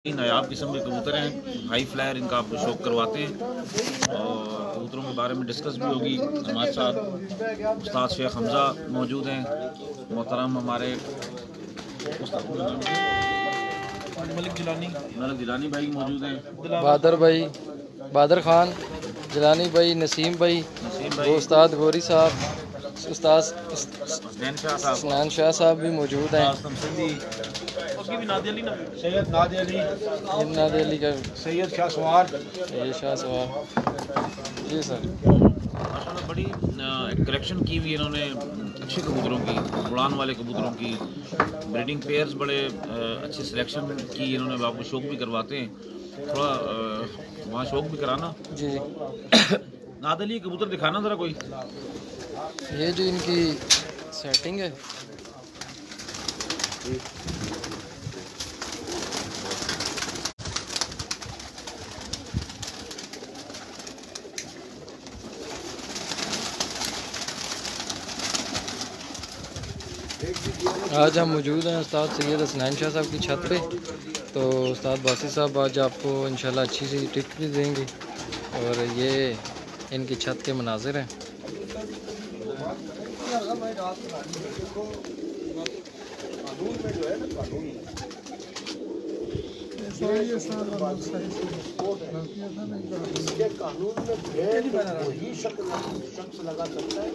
नायाब किस्म के कबूतर हैं, हाई फ्लायर, इनका आपको शौक करवाते हैं और कबूतरों के बारे में डिस्कस भी होगी। हमारे साथ उस्ताद शेख हमज़ा मौजूद हैं, मोहतरम हमारे मलिक जिलानी भाई मौजूद हैं, बादर भाई, बादर खान, जिलानी भाई, नसीम भाई, उस्ताद गोरी साहब, उस्ताद सनान शाह साहब भी मौजूद हैं। सैयद नादे अली का सैयद शाह सवार जी सर। माशाल्लाह बड़ी कलेक्शन की हुई इन्होंने अच्छे कबूतरों की, उड़ान वाले कबूतरों की, ब्रीडिंग पेयर्स बड़े अच्छी सिलेक्शन की इन्होंने। आपको शौक भी करवाते हैं, थोड़ा वहाँ शौक भी कराना जी। नाद अली कबूतर दिखाना ज़रा कोई। ये जो इनकी सेटिंग है, आज हम मौजूद हैं उस्ताद सैयद सनान शाह साहब की छत पे। तो उस्ताद बासी साहब आज आपको इंशाल्लाह अच्छी सी टिप्स भी देंगे और ये इनकी छत के मनाजिर हैं। इसके कानून में भेड़ वही शख्स लगा सकता है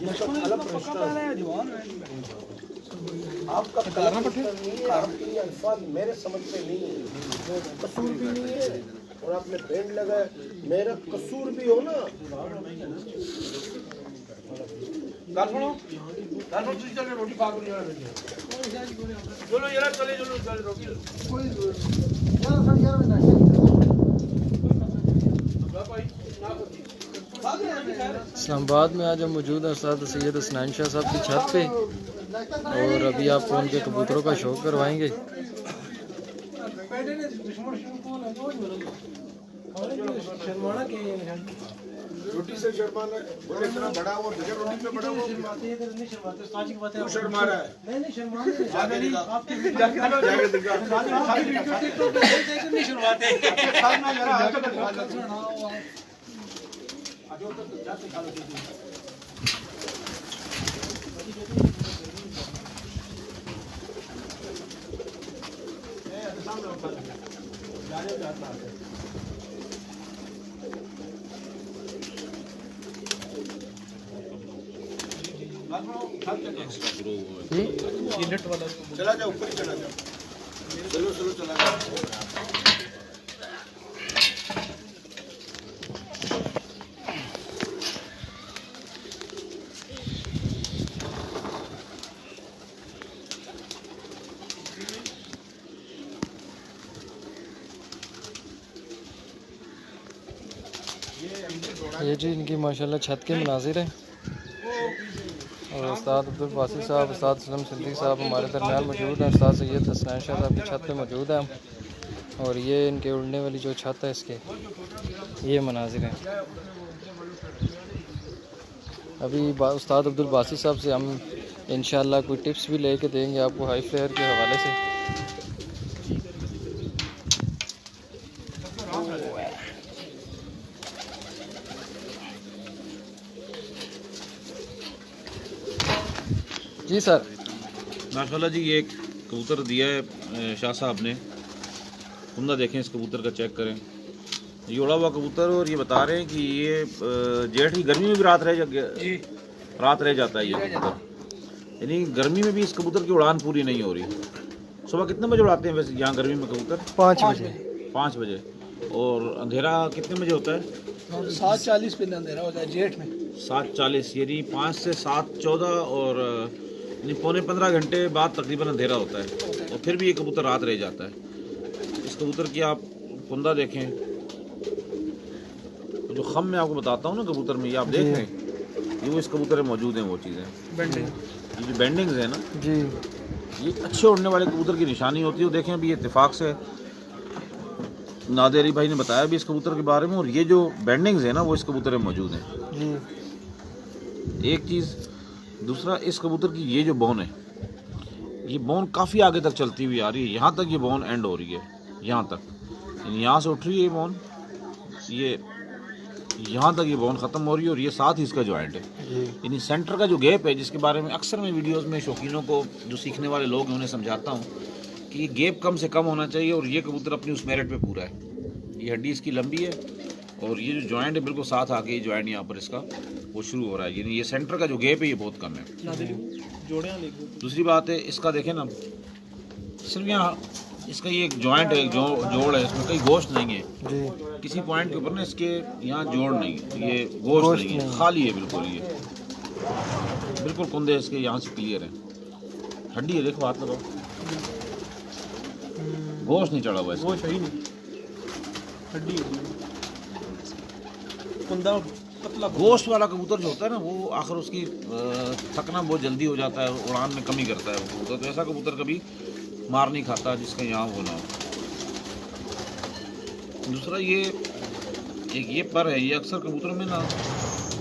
जिसका कलम रजिस्टर आपका कलम रजिस्टर नहीं है, आपके ये अल्फाज मेरे समझ पे नहीं है, कसूर भी नहीं है और आपने भेड़ लगाए, मेरा कसूर भी हो ना। रोटी पाक नहीं चलो यार, चले चलो रोटी इस्लामाबाद में आज हम मौजूद हैं उस्ताद सैयद सनान शाह साहब की छत पे और अभी आपको उनके कबूतरों का शौक करवाएंगे। रोटी से शर्माना बोले इतना बड़ा वो बगैर रोटी पे बड़ा वो शर्मा रहा है। नहीं शर्माते चला जाओ ऊपर ही चला जाओ, चलो चलो चला जाओ। ये जी इनकी माशाल्लाह छत के मनाजिर हैं और उस्ताद अब्दुल बासी साहब, उस्ताद सलम सिद्दीक साहब हमारे दरमियान मौजूद हैं। उस्ताद सैयद सनान शाह साहब की छत पे मौजूद हैं और ये इनके उड़ने वाली जो छत है इसके ये मनाजिर हैं। अभी उस्ताद अब्दुल बासी साहब से हम इंशाल्लाह कोई टिप्स भी लेके देंगे आपको हाई फ्लेयर के हवाले से। जी सर। माशाल्लाह जी, ये कबूतर दिया है शाह साहब ने, कुंदा देखें इस कबूतर का, चेक करें। ये उड़ा हुआ कबूतर और ये बता रहे हैं कि ये जेठ की गर्मी में भी रात रह जाता है ये कबूतर, यानी गर्मी में भी इस कबूतर की उड़ान पूरी नहीं हो रही। सुबह कितने बजे उड़ाते हैं वैसे यहाँ गर्मी में कबूतर? 5 बजे। 5 बजे। और अंधेरा कितने बजे होता है? 7:40 पे अंधेरा होता है जेठ में। 7:40, यानी 5 से 7:14 और यानी पौने 15 घंटे बाद तकरीबन अंधेरा होता है और फिर भी ये कबूतर रात रह जाता है। इस कबूतर की आप कुंदा देखें, जो खम में आपको बताता हूँ ना कबूतर में, ये आप देख रहे हैं, ये वो इस कबूतर में मौजूद हैं वो चीज़ें, बेंडिंग, ये जो बेंडिंग्स हैं ना जी, ये अच्छे उड़ने वाले कबूतर की निशानी होती है। देखें अभी इत्तेफाक से नादे अली भाई ने बताया भी इस कबूतर के बारे में, और ये जो बेंडिंग्स हैं ना वो इस कबूतर में मौजूद हैं जी। एक चीज़। दूसरा, इस कबूतर की ये जो बोन है, ये बोन काफ़ी आगे तक चलती हुई आ रही है, यहाँ तक ये बोन एंड हो रही है। यहाँ तक, यानी यहाँ से उठ रही है ये बोन, ये यहाँ तक ये बोन ख़त्म हो रही है और ये साथ ही इसका जॉइंट है। यानी सेंटर का जो गैप है, जिसके बारे में अक्सर मैं वीडियोस में शौकीनों को, जो सीखने वाले लोग हैं, उन्हें समझाता हूँ कि ये गैप कम से कम होना चाहिए और ये कबूतर अपनी उस मेरिट पे पूरा है। ये हड्डी इसकी लंबी है और ये जो जॉइंट है बिल्कुल साथ आके ये जॉइंट यहाँ पर इसका वो शुरू हो रहा है, यानी ये सेंटर का जो गैप है ये बहुत कम है। दूसरी बात है इसका देखें ना, सिर्फ यहाँ इसका ये एक जॉइंट है, जोड़ है, इसमें कहीं गोश्त नहीं है किसी पॉइंट के ऊपर ना, इसके यहाँ जोड़ नहीं है, ये गोश्त नहीं है, खाली है बिल्कुल, ये बिल्कुल कुंदे इसके यहाँ से क्लियर है। हड्डी है, देखो हाथ लगाओ, गोश्त नहीं चढ़ा हुआ है, गोश्त ही नहीं, हड्डी कुंदा पतला। गोश्त वाला कबूतर जो होता है ना, वो आखिर उसकी थकना बहुत जल्दी हो जाता है, उड़ान में कमी करता है वो कबूतर, तो ऐसा कबूतर कभी मार नहीं खाता जिसका यहाँ होना हो। दूसरा ये पर है, ये अक्सर कबूतरों में ना,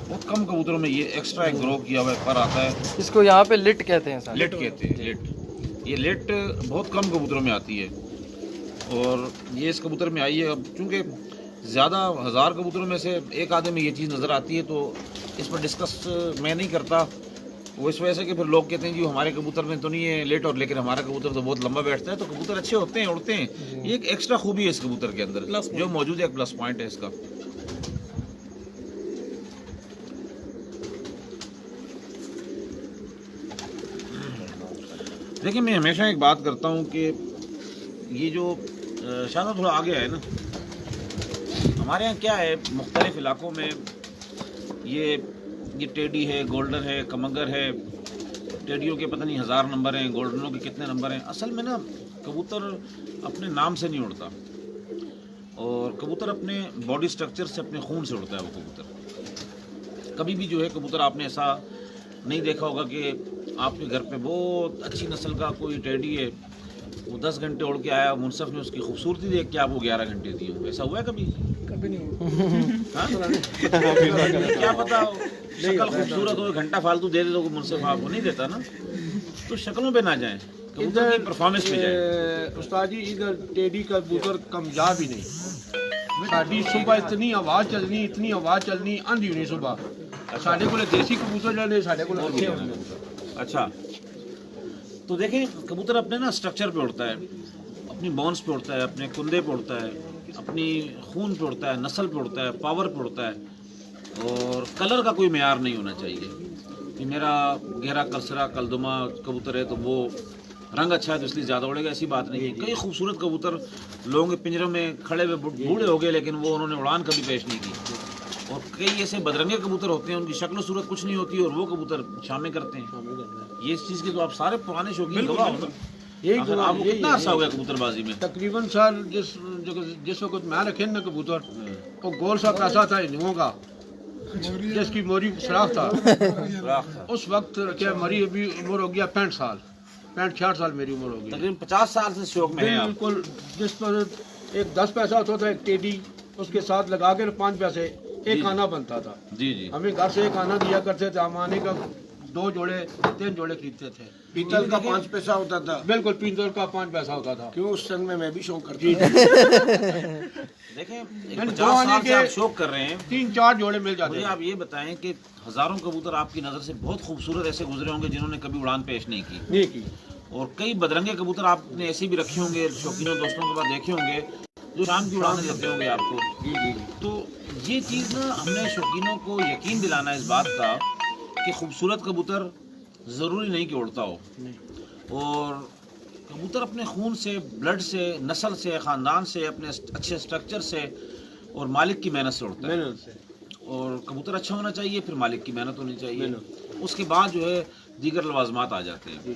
बहुत कम कबूतरों में ये एक्स्ट्रा एक ग्रो किया हुआ एक पर आता है, इसको यहाँ पे लिट कहते हैं सर। लिट कहते हैं, लिट। ये लिट बहुत कम कबूतरों में आती है और ये इस कबूतर में आई है। अब चूँकि ज़्यादा 1000 कबूतरों में से एक आधे में ये चीज़ नज़र आती है, तो इस पर डिस्कस मैं नहीं करता। वो इस वजह से कि फिर लोग कहते हैं जी हमारे कबूतर में तो नहीं है लेट, और लेकिन हमारा कबूतर तो बहुत लंबा बैठता है। तो कबूतर अच्छे होते हैं, उड़ते हैं, ये एक एक्स्ट्रा खूबी है इस कबूतर के अंदर जो मौजूद है, एक प्लस पॉइंट है इसका। देखिए, मैं हमेशा एक बात करता हूँ कि ये जो शायद थोड़ा आगे है ना, हमारे यहाँ क्या है, मुख्तलिफ इलाकों में ये टेडी है, गोल्डन है, कमंगर है, टेडियों के पता नहीं 1000 नंबर हैं, गोल्डनों के कितने नंबर हैं। असल में ना कबूतर अपने नाम से नहीं उड़ता, और कबूतर अपने बॉडी स्ट्रक्चर से, अपने खून से उड़ता है वो कबूतर। कभी भी जो है कबूतर आपने ऐसा नहीं देखा होगा कि आपके घर पे बहुत अच्छी नस्ल का कोई टेडी है, वो 10 घंटे उड़ के आया, मुनसफ ने उसकी खूबसूरती देख के आपको 11 घंटे दिए हो। ऐसा हुआ है कभी? कभी नहीं। क्या पता शक्ल खूबसूरत हो, घंटा फालतू दे दे तो मुनसफ आपको नहीं देता ना। तो शक्लों पे ना जाए, कबूतर की परफॉर्मेंस पे जाए। उस्ताद जी, इधर टेडी का कबूतर कामयाब ही नहीं। साड़ी सुबह इतनी आवाज़ चलनी, इतनी आवाज़ चलनी, आंधी होनी सुबह। साढ़े को देसी कबूतर जाने, साढ़े को अच्छे होने। अच्छा, तो देखें कबूतर अपने ना स्ट्रक्चर पे उड़ता है, अपनी बोन्स पे उड़ता है, अपने कुंदे पे उड़ता है, अपनी खून पे उड़ता है, नस्ल पे उड़ता है, पावर पे उड़ता है। और कलर का कोई मेयार नहीं होना चाहिए कि मेरा गहरा कलसरा कलदुमा कबूतर है तो वो रंग अच्छा है तो इसलिए ज़्यादा उड़ेगा, ऐसी बात नहीं है। कई खूबसूरत कबूतर लोगों के पिंजरों में खड़े हुए बूढ़े हो गए, लेकिन वो उन्होंने उड़ान कभी पेश नहीं की। और कई ऐसे बदरंगे कबूतर होते हैं, उनकी शक्ल सूरत कुछ नहीं होती और वो कबूतर शामें करते हैं। ये चीज़ के तो आप सारे पुराने शौकीन गवाह हो ना। आपको कितना अर्सा हो गया कबूतरबाजी में? तकरीबन सर जिस वक्त मैं रखे ना कबूतर, वो गोल सा पैसा था हिंदुओं का, जिसकी मोरी सराख था। उस वक्त क्या मरी, अभी उम्र हो गया 65 साल, 65-66 साल मेरी उम्र हो गई। तकरीबन 50 साल से शौक में है आप। बिल्कुल। जिस पर एक 10 पैसा होता था, एक टेडी, उसके साथ लगा के 5 पैसे एक आना बनता था। जी जी। हमें घर से एक आना दिया करते थे, हम आने का 2 जोड़े 3 जोड़े खरीदते थे। पीतल का 5 पैसा होता था। बिल्कुल, पीतल का 5 पैसा होता था। क्यों, उस संग में मैं भी शौक करती देखें 50 साल से आप शौक कर रहे हैं, 3-4 जोड़े मिल जाते मुझे हैं। आप ये बताएं कि हजारों कबूतर आपकी नज़र से बहुत खूबसूरत ऐसे गुजरे होंगे जिन्होंने कभी उड़ान पेश नहीं की, नहीं की। और कई बदरंगे कबूतर आपने ऐसे भी रखे होंगे, शौकीनों दोस्तों के पास देखे होंगे, जो शाम की उड़ाने देते होंगे आपको। तो ये चीज़ ना हमने शौकीनों को यकीन दिलाना है इस बात का कि खूबसूरत कबूतर ज़रूरी नहीं कि उड़ता हो, और कबूतर अपने खून से, ब्लड से, नस्ल से, ख़ानदान से, अपने अच्छे स्ट्रक्चर से और मालिक की मेहनत से उड़ता है। और कबूतर अच्छा होना चाहिए, फिर मालिक की मेहनत होनी चाहिए, उसके बाद जो है दीगर लवाजमात आ जाते हैं।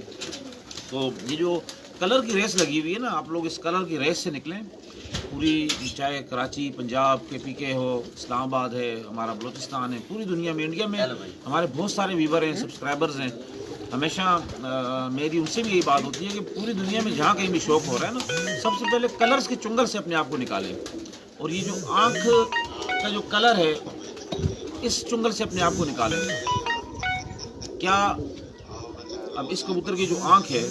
तो ये जो कलर की रेस लगी हुई है ना, आप लोग इस कलर की रेस से निकलें पूरी, चाहे कराची, पंजाब के पीके हो, इस्लामाबाद है, हमारा बलूचिस्तान है, पूरी दुनिया में, इंडिया में हमारे बहुत सारे व्यूवर हैं, सब्सक्राइबर्स हैं। हमेशा मेरी उनसे भी यही बात होती है कि पूरी दुनिया में जहाँ कहीं भी शौक हो रहा है ना, सबसे पहले कलर्स के चुंगल से अपने आप को निकालें। और ये जो आँख का जो कलर है, इस चुंगल से अपने आप को निकालें। क्या अब इस कबूतर की जो आँख है,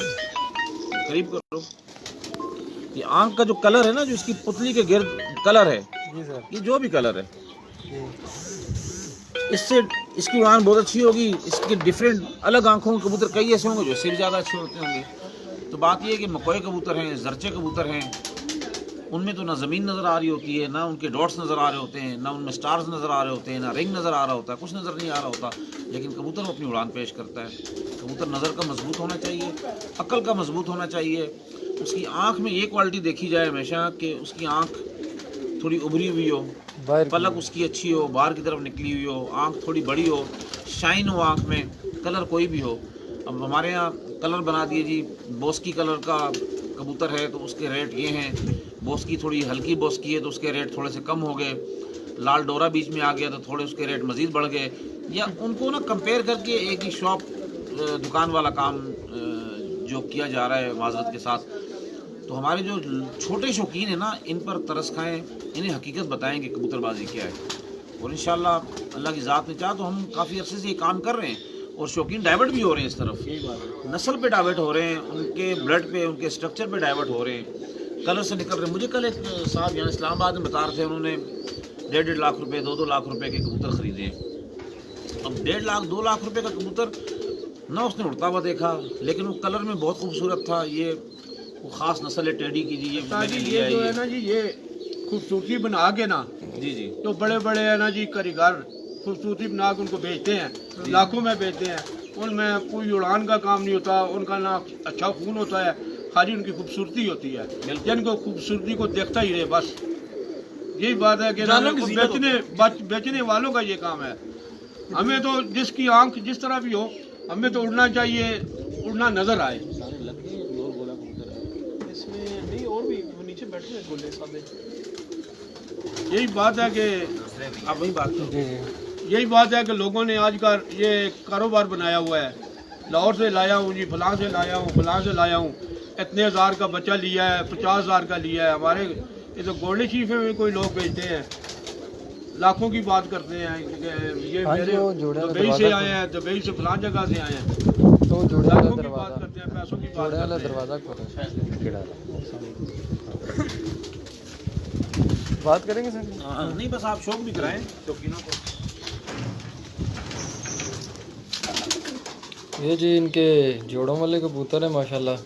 करीब करो, कि आंख का जो कलर है ना, जो इसकी पुतली के गिर्द कलर है, जी सर। ये जो भी कलर है, जी इससे इसकी उड़ान बहुत अच्छी होगी। इसके डिफरेंट अलग आंखों के कबूतर कई ऐसे होंगे जो इससे भी ज़्यादा अच्छे होते होंगे। तो बात ये है कि मकोए कबूतर हैं, जरचे कबूतर हैं, उनमें तो ना ज़मीन नज़र आ रही होती है, ना उनके डॉट्स नज़र आ रहे होते हैं, ना उनमें स्टार्स नज़र आ रहे होते हैं, ना रिंग नज़र आ रहा होता है, कुछ नज़र नहीं आ रहा होता, लेकिन कबूतर वो अपनी उड़ान पेश करता है। कबूतर नज़र का मजबूत होना चाहिए, अक्ल का मजबूत होना चाहिए। उसकी आँख में ये क्वालिटी देखी जाए हमेशा कि उसकी आँख थोड़ी उभरी हुई हो, बाहर पलक उसकी अच्छी हो, बाहर की तरफ निकली हुई हो, आँख थोड़ी बड़ी हो, शाइन हो आँख में, कलर कोई भी हो। अब हमारे यहाँ कलर बना दिए जी, बोस्की कलर का कबूतर है तो उसके रेट ये हैं, बोस्की थोड़ी हल्की बोस्की है तो उसके रेट थोड़े से कम हो गए, लाल डोरा बीच में आ गया तो थोड़े उसके रेट मज़ीद बढ़ गए। या उनको ना कंपेयर करके एक ही शॉप दुकान वाला काम जो किया जा रहा है माजरत के साथ, तो हमारे जो छोटे शौकीन हैं ना, इन पर तरस खाएं, इन्हें हकीकत बताएं कि कबूतरबाजी क्या है। और इंशाल्लाह अल्लाह की ज़ात ने चाहा तो हम काफ़ी अरसे से ये काम कर रहे हैं और शौकीन डाइवर्ट भी हो रहे हैं इस तरफ, नस्ल पे डाइवर्ट हो रहे हैं, उनके ब्लड पे, उनके स्ट्रक्चर पे डाइवर्ट हो रहे हैं, कलर से निकल रहे हैं। मुझे कल एक साहब यहाँ इस्लामाबाद में बता रहे थे, उन्होंने 1.5 लाख रुपए 2-2 लाख रुपए के कबूतर ख़रीदे। अब 1.5 लाख 2 लाख रुपए का कबूतर ना उसने उड़ता हुआ देखा, लेकिन वो कलर में बहुत खूबसूरत था। ये वो ख़ास नस्ल है टेडी की जी, ये जो है ना जी, ये खूबसूरती बना के ना जी जी तो बड़े बड़े है ना जी कारीगर खूबसूरती बना के उनको बेचते हैं, लाखों में बेचते हैं। उनमें कोई उड़ान का काम नहीं होता, उनका ना अच्छा खून होता है, खाली उनकी खूबसूरती होती है। जिनको खूबसूरती को देखता ही रहे बस, यही बात है कि बेचने वालों का ये काम है। हमें तो जिसकी आंख जिस तरह भी हो, हमें तो उड़ना चाहिए, उड़ना नजर आए। यही बात है कि आप वही बात जी जी यही बात है कि लोगों ने आज का ये कारोबार बनाया हुआ है। लाहौर से लाया हूँ जी, फलां से लाया हूँ, फलां से लाया हूँ, इतने हज़ार का बच्चा लिया है, 50,000 का लिया है। हमारे ये तो गोल्डन शीफ में कोई लोग बेचते हैं, लाखों की बात करते हैं। ये हाँ मेरे जी, वो जोड़े वाला दुबई से दरवाज़ा आए हैं, दुबई से फलां जगह से आए हैं, तो जोड़े वाला लाखों की बात दरवाज़ा, करते हैं, पैसों की बात जोड़े वाला करते हैं। दरवाज़ा खोलो, बात करेंगे सर। नहीं, बस आप शौक भी कराएं शौकीनों को। ये जी इनके जोड़ों वाले कबूतर हैं माशाल्लाह,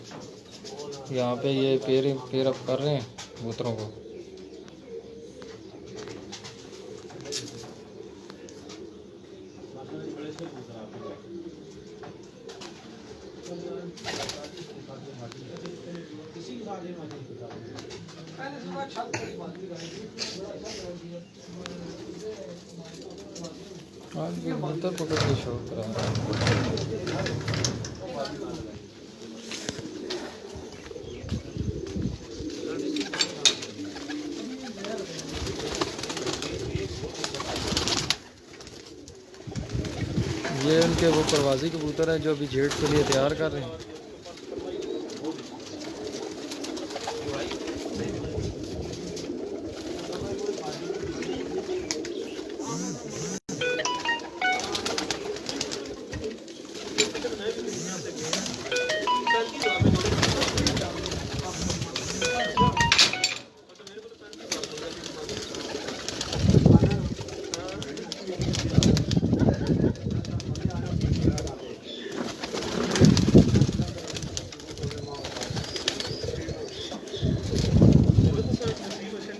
यहाँ पे ये पेयर अप कर रहे हैं कबूतरों को। आज भी कबूतर पकड़ के शौक करा रहा है। ये उनके वो परवाजी कबूतर है जो अभी जेट के लिए तैयार कर रहे हैं।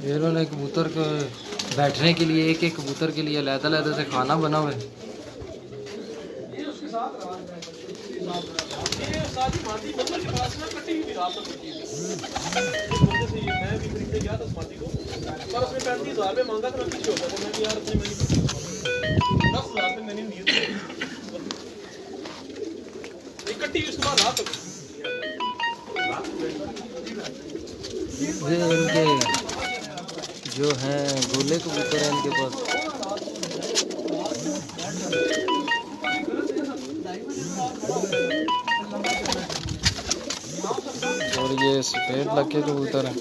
ये इन्होंने कबूतर को बैठने के लिए एक कबूतर के लिए अलग-अलग से खाना बना हुआ है। ये इनके जो हैं गोले कबूतर हैं इनके पास। और ये सफ़ेद लक्के कबूतर हैं।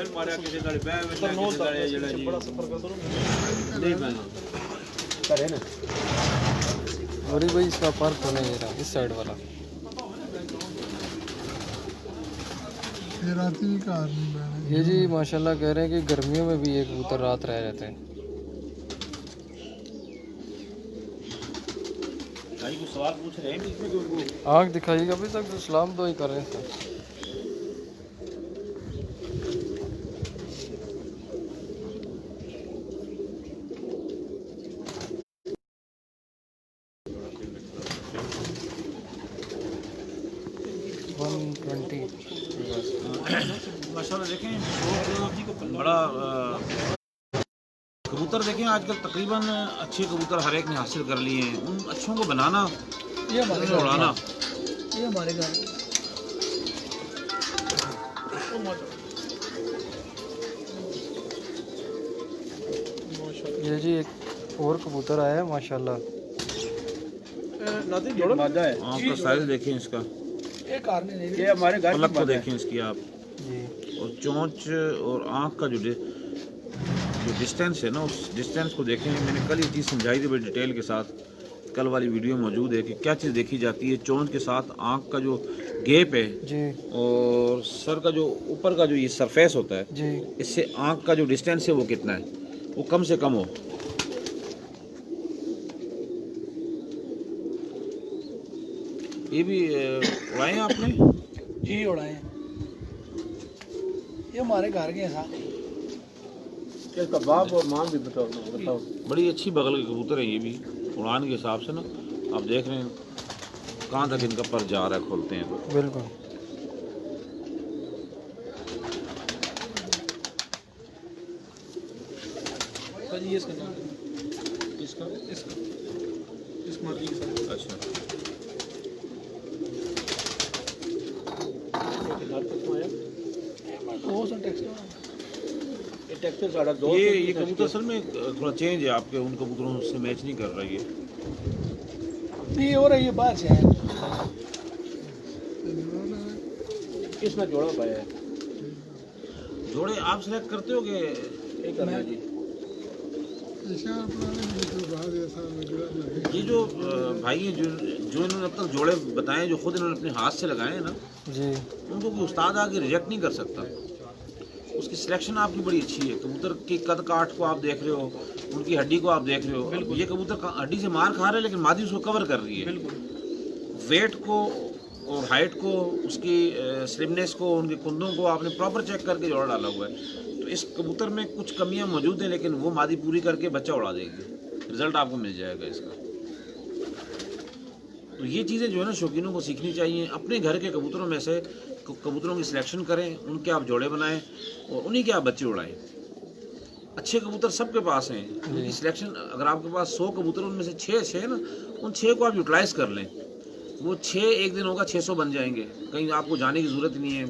फिर मारा किसी दाड़े बैग में किसी दाड़े जड़ा जी नहीं बना करे ना और भाई इसका पार्क होने ये रहा इस साइड वाला ये रात भी कार नहीं बैठे ये जी माशाल्लाह कह रहे हैं कि गर्मियों में भी ये कबूतर रात रह जाते हैं। भाई कुछ सवाल पूछ रहे हैं बीच में कोई आँख दिखाइएगा अभी तक तो सलाम तो ही कर रहे हैं। माशाल्लाह देखें बड़ा कबूतर देखें आजकल तकरीबन अच्छे कबूतर हर एक ने हासिल कर लिए हैं। उन अच्छों को बनाना ये हमारे उन्हें उड़ाना ये हमारे घर ये जी एक और कबूतर आया है माशाल्लाह। मादा है आँख का साइज देखें इसका, ये कार नहीं ये हमारे घर पलक को देखें इसकी आप, जी और चोंच और आँख का जो डिस्टेंस है ना उस डिस्टेंस को देखें। मैंने कल ये चीज़ समझाई थी बड़ी डिटेल के साथ, कल वाली वीडियो मौजूद है कि क्या चीज़ देखी जाती है। चोंच के साथ आँख का जो गैप है जी और सर का जो ऊपर का जो ये सरफेस होता है जी इससे आँख का जो डिस्टेंस है वो कितना है, वो कम से कम हो। ये भी उड़ाए हैं आपने? जी उड़ाए ये हमारे घर के साथ इसका बाप और मां भी बताओ। बड़ी अच्छी बगल के कबूतर है ये भी उड़ान के हिसाब से ना। आप देख रहे हैं कहाँ तक इनका पर जा रहा है, खोलते हैं तो बिल्कुल। ये इसका नाम इसका इसका इस मर्दी के साथ अच्छा वो सा टेक्स्ट ये टेक्सचर साढ़ा दो ये कबूतर असल में थोड़ा चेंज है आपके उन कबूतरों से मैच नहीं कर रहा ये। नहीं हो रही है बाहर से है इसमें जोड़ा पाया है जोड़े आप सेलेक्ट करते हो कि ये कर रहे हैं जी। ये जो भाई हैं जो इन्होंने अब तक जोड़े बताए, जो खुद इन्होंने अपने हाथ से लगाए हैं ना, जी उनको कोई उस्ताद आके रिजेक्ट नहीं कर सकता। उसकी सिलेक्शन आपकी बड़ी अच्छी है। कबूतर की कद काठ को आप देख रहे हो, उनकी हड्डी को आप देख रहे हो। ये कबूतर हड्डी से मार खा रहा है लेकिन मादी उसको कवर कर रही है। वेट को और हाइट को, उसकी स्लिमनेस को, उनके कुंदों को आपने प्रॉपर चेक करके जोड़ा डाला हुआ है। तो इस कबूतर में कुछ कमियां मौजूद हैं लेकिन वो मादी पूरी करके बच्चा उड़ा देगी, रिजल्ट आपको मिल जाएगा इसका। तो ये चीज़ें जो है ना शौकीनों को सीखनी चाहिए। अपने घर के कबूतरों में से कबूतरों की सिलेक्शन करें, उनके आप जोड़े बनाएं और उन्हीं के आप बच्चे उड़ाएं। अच्छे कबूतर सबके पास हैं, उनकी सिलेक्शन अगर आपके पास 100 कबूतर उनमें से 6 अच्छे हैं ना, उन 6 को आप यूटिलाइज़ कर लें। वो 6 एक दिन होगा 600 बन जाएंगे। कहीं आपको जाने की ज़रूरत ही नहीं है,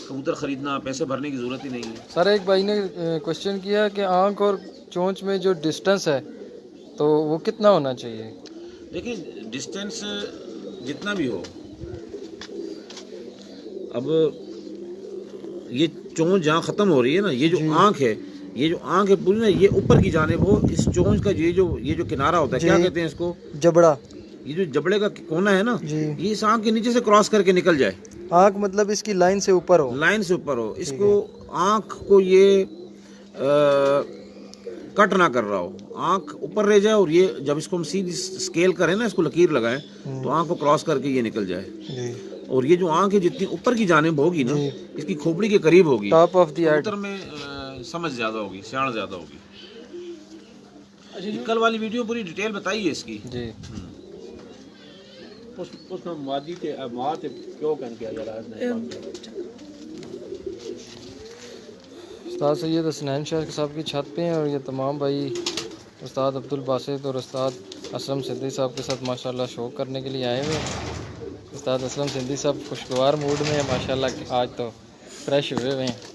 कबूतर ख़रीदना, पैसे भरने की ज़रूरत ही नहीं है। सर एक भाई ने क्वेश्चन किया कि आँख और चोंच में जो डिस्टेंस है तो वो कितना होना चाहिए? देखिए डिस्टेंस जितना भी हो, अब ये चोंच जहाँ ख़त्म हो रही है ना, ये जो आँख है, ये जो आँख है पूरी ना, ये ऊपर की जानिब हो। इस चोंच का ये जो किनारा होता है, क्या कहते हैं इसको? जबड़ा। ये जो जबड़े का कोना है ना, जी। ये इस आँख के नीचे से क्रॉस करके निकल जाए। आँख मतलब इसकी लाइन से ऊपर हो, लाइन से ऊपर हो। इसको आँख को ये कट ना कर रहा हो, आँख ऊपर रह जाए और ये जब इसको हम सीधी स्केल करें ना, इसको लकीर लगाएं तो आँख को क्रॉस करके ये निकल जाए। जी। और ये जो आँख है जितनी ऊपर की जानिब होगी ना, इसकी खोपड़ी के करीब होगी, टॉप ऑफ द हेड। कबूतर में समझ ज़्यादा होगी, सियाण ज़्यादा होगी। कल वाली वीडियो पूरी डिटेल बताई है इसकी। जी। उसमें मादी के माँ से क्यों कह किया जा रहा है? उस्ताद सैयद हसनैन शाह साहब की छत पे हैं और ये तमाम भाई उस्ताद अब्दुल बासित और उस्ताद असलम सिद्दीकी साहब के साथ माशाल्लाह शो करने के लिए आए हुए हैं। उस्ताद असलम सिद्दीकी साहब खुशगवार मूड में है माशाल्लाह, आज तो फ्रेश हुए हुए हैं।